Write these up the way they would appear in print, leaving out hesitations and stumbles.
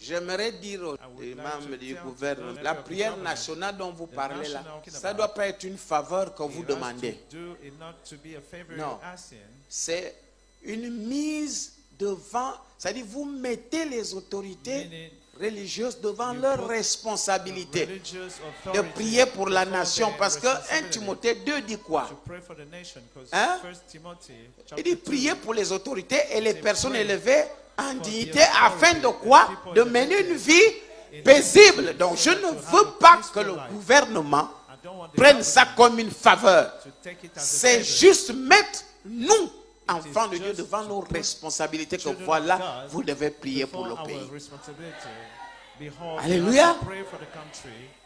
J'aimerais dire aux membres du gouvernement, la prière nationale dont vous parlez là, ça ne doit pas être une faveur que vous demandez. Non, c'est une mise devant, c'est-à-dire vous mettez les autorités religieuses devant leur responsabilité de prier pour la nation. Parce que 1 Timothée 2 dit quoi? Hein? Il dit prier pour les autorités et les personnes élevées en dignité afin de quoi? De mener une vie paisible. Donc je ne veux pas que le gouvernement prenne ça comme une faveur. C'est juste mettre nous, enfants de Dieu, devant nos responsabilités, que voilà, vous devez prier pour le pays. Alléluia.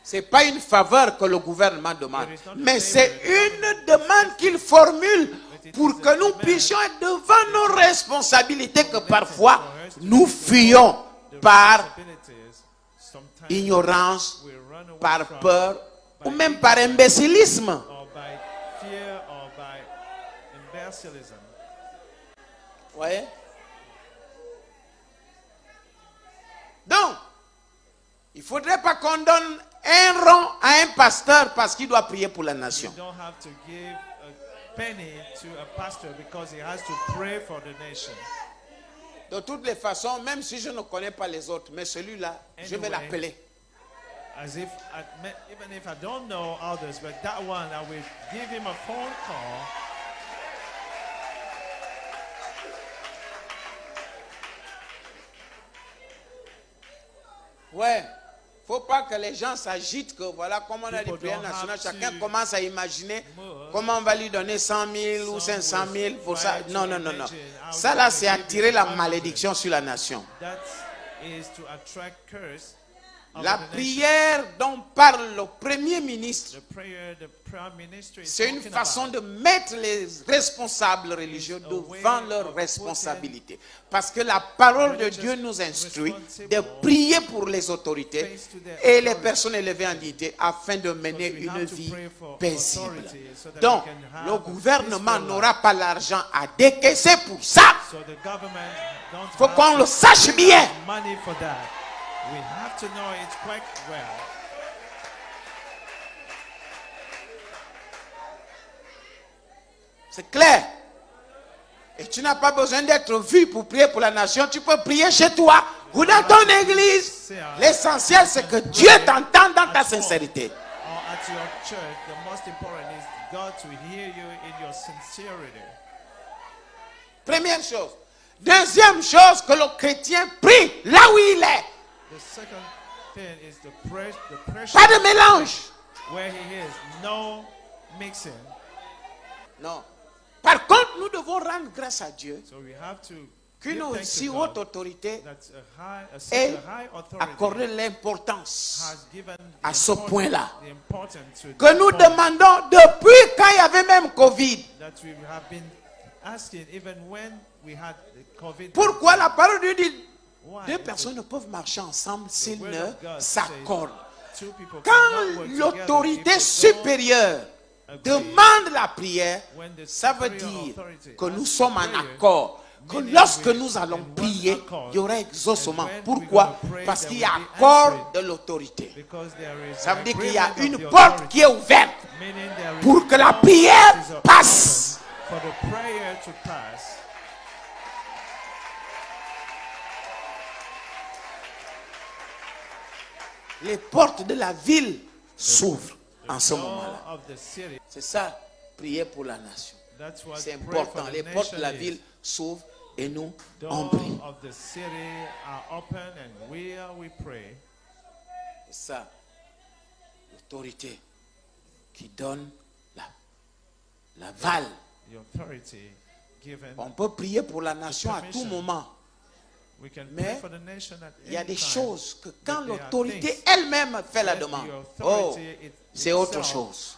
Ce n'est pas une faveur que le gouvernement demande, mais c'est une demande qu'il formule pour que nous puissions être devant nos responsabilités que parfois nous fuyons par ignorance, par peur ou même par imbécilisme. Ouais. Donc, il ne faudrait pas qu'on donne un rond à un pasteur parce qu'il doit prier pour la nation. De toutes les façons, même si je ne connais pas les autres, mais celui-là, je vais l'appeler. As if, even if I don't know others, but that one, I will give him a phone call. Ouais, faut pas que les gens s'agitent que voilà, comme on a des prières nationales, chacun commence à imaginer comment on va lui donner 100 000 ou 500 000 pour ça. Non, non, non, non. Ça là, c'est attirer la malédiction sur la nation. La prière dont parle le Premier ministre, c'est une façon de mettre les responsables religieux devant leurs responsabilités. Parce que la parole de Dieu nous instruit de prier pour les autorités et les personnes élevées en dignité afin de mener une vie paisible. Donc, le gouvernement n'aura pas l'argent à décaisser pour ça. Il faut qu'on le sache bien. We have to know it quite well. C'est clair. Et tu n'as pas besoin d'être vu pour prier pour la nation. Tu peux prier chez toi ou dans ton église. L'essentiel, c'est que Dieu t'entende dans ta sincérité. At your church, the most important is God to hear you in your sincerity. Première chose. Deuxième chose, que le chrétien prie là où il est. The second thing is the pressure. Pas de mélange. Where he is, no mixing. Non. Par contre, nous devons rendre grâce à Dieu So we have to qu'une aussi haute autorité ait accordé l'importance à ce point-là. Que nous demandons depuis quand il y avait même Covid. Pourquoi la parole de Dieu dit deux personnes ne peuvent marcher ensemble s'ils ne s'accordent. Quand l'autorité supérieure demande la prière, ça veut dire que nous sommes en accord. Que lorsque nous allons prier, il y aura exaucement. Pourquoi? Parce qu'il y a accord de l'autorité. Ça veut dire qu'il y a une porte qui est ouverte pour que la prière passe. Les portes de la ville s'ouvrent en ce moment-là. C'est ça, prier pour la nation. C'est important. Les portes de la ville s'ouvrent et nous, on prie. C'est ça, l'autorité qui donne l'aval. On peut prier pour la nation à tout moment. Mais il y a des choses que quand l'autorité elle-même fait la demande, oh, c'est autre chose.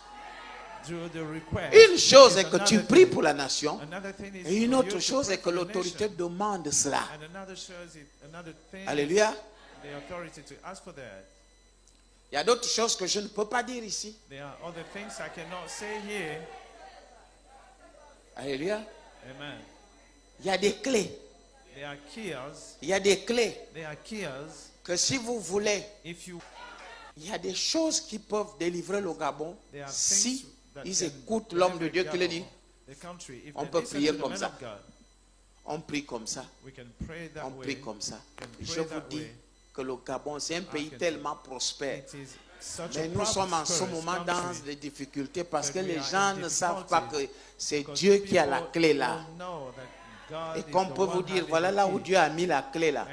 Une chose est que tu pries pour la nation et une autre chose est que l'autorité demande cela. Alléluia. Il y a d'autres choses que je ne peux pas dire ici. Alléluia. Il y a des clés. Il y a des clés que si vous voulez, il y a des choses qui peuvent délivrer le Gabon si ils écoutent l'homme de Dieu qui le dit. On peut prier comme ça. On prie comme ça. On prie comme ça. Je vous dis que le Gabon, c'est un pays tellement prospère. Mais nous sommes en ce moment dans des difficultés parce que les gens ne savent pas que c'est Dieu qui a la clé là. Et qu'on peut vous dire, voilà là où Dieu a mis la clé là.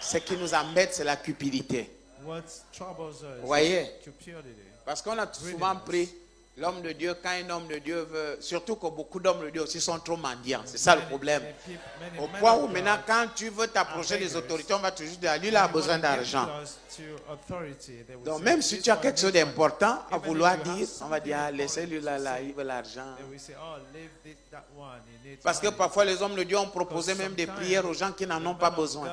Ce qui nous embête, c'est la cupidité. Vous voyez? Parce qu'on a souvent pris l'homme de Dieu, quand un homme de Dieu veut, surtout que beaucoup d'hommes de Dieu aussi sont trop mendiants. C'est ça le problème. Au point où maintenant, quand tu veux t'approcher des autorités, on va toujours dire, lui, il a besoin d'argent. Donc même si tu as quelque chose d'important à vouloir dire, on va dire, laissez-lui là, il veut l'argent. Parce que parfois les hommes de Dieu ont proposé même des prières aux gens qui n'en ont pas besoin.